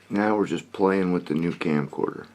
Now we're just playing with the new camcorder.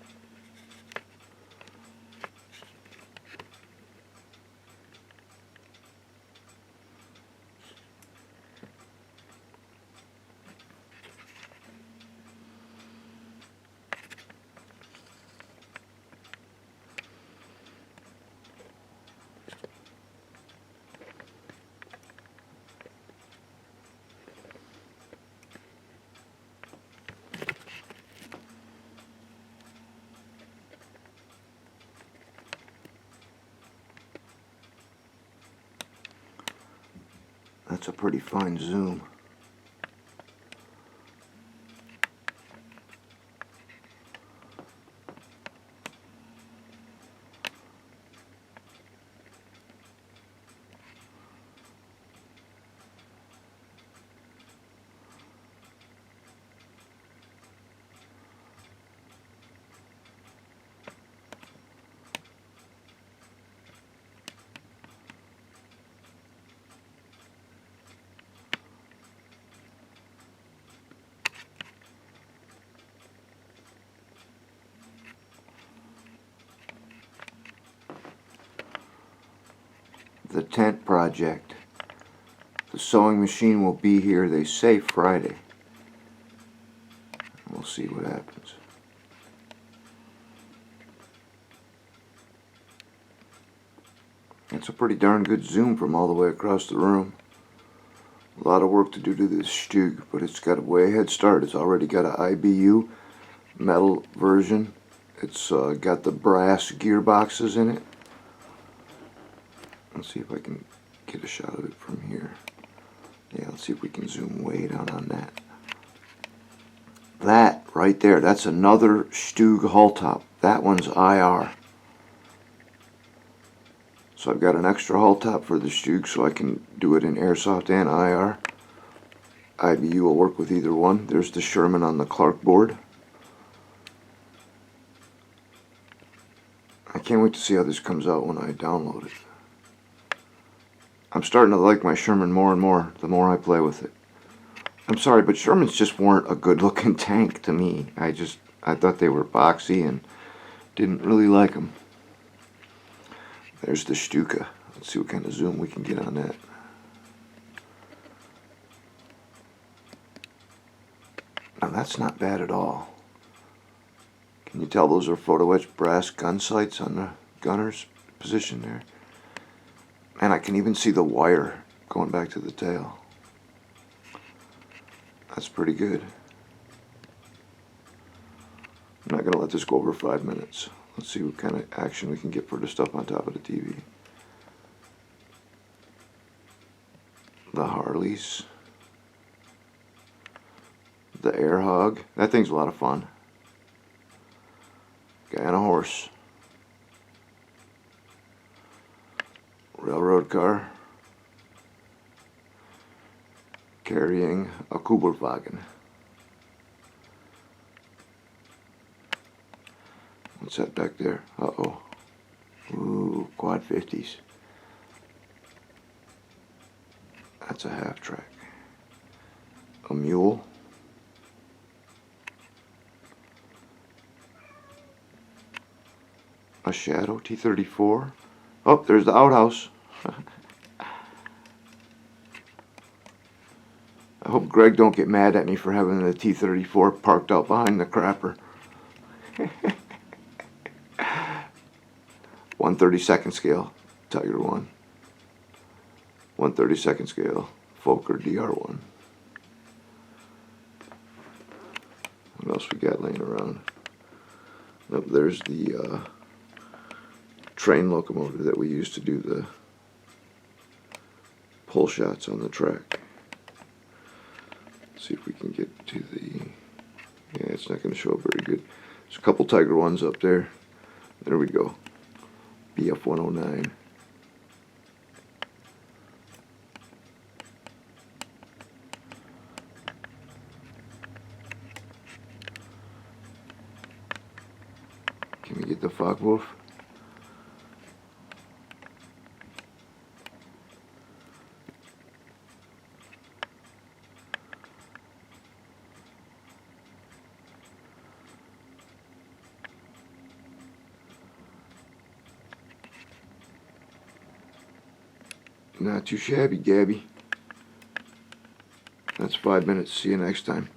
That's a pretty fine zoom. The tent project. The sewing machine will be here, they say, Friday. We'll see what happens. It's a pretty darn good zoom from all the way across the room. A lot of work to do to this Stug, but it's got a way head start. It's already got an IBU metal version. It's got the brass gearboxes in it. Let's see if I can get a shot of it from here. Yeah, let's see if we can zoom way down on that. That right there, that's another Stug hull top. That one's IR. So I've got an extra hull top for the Stug so I can do it in airsoft and IR. IBU will work with either one. There's the Sherman on the Clark board. I can't wait to see how this comes out when I download it. I'm starting to like my Sherman more and more the more I play with it. I'm sorry, but Shermans just weren't a good looking tank to me. I thought they were boxy and didn't really like them. There's the Stuka. Let's see what kind of zoom we can get on that. Now that's not bad at all. Can you tell those are photo etched brass gun sights on the gunner's position there? And I can even see the wire going back to the tail. That's pretty good. I'm not going to let this go over 5 minutes. Let's see what kind of action we can get for the stuff on top of the TV. The Harleys. The Air Hog. That thing's a lot of fun. Guy on a horse. Railroad car. Carrying a Kugelwagen. What's that back there? Uh-oh. Ooh, quad 50s. That's a half track. A mule. A Shadow T-34. Oh, there's the outhouse. I hope Greg don't get mad at me for having the T-34 parked out behind the crapper. 1/32 scale, Tiger 1. 1/32 scale, Fokker DR1. What else we got laying around? Nope, there's the train locomotive that we used to do the pull shots on the track. See if we can get to the... Yeah, it's not going to show up very good. There's a couple Tiger 1s up there. There we go. BF 109. Can we get the Focke-Wulf? Not too shabby, Gabby. That's 5 minutes. See you next time.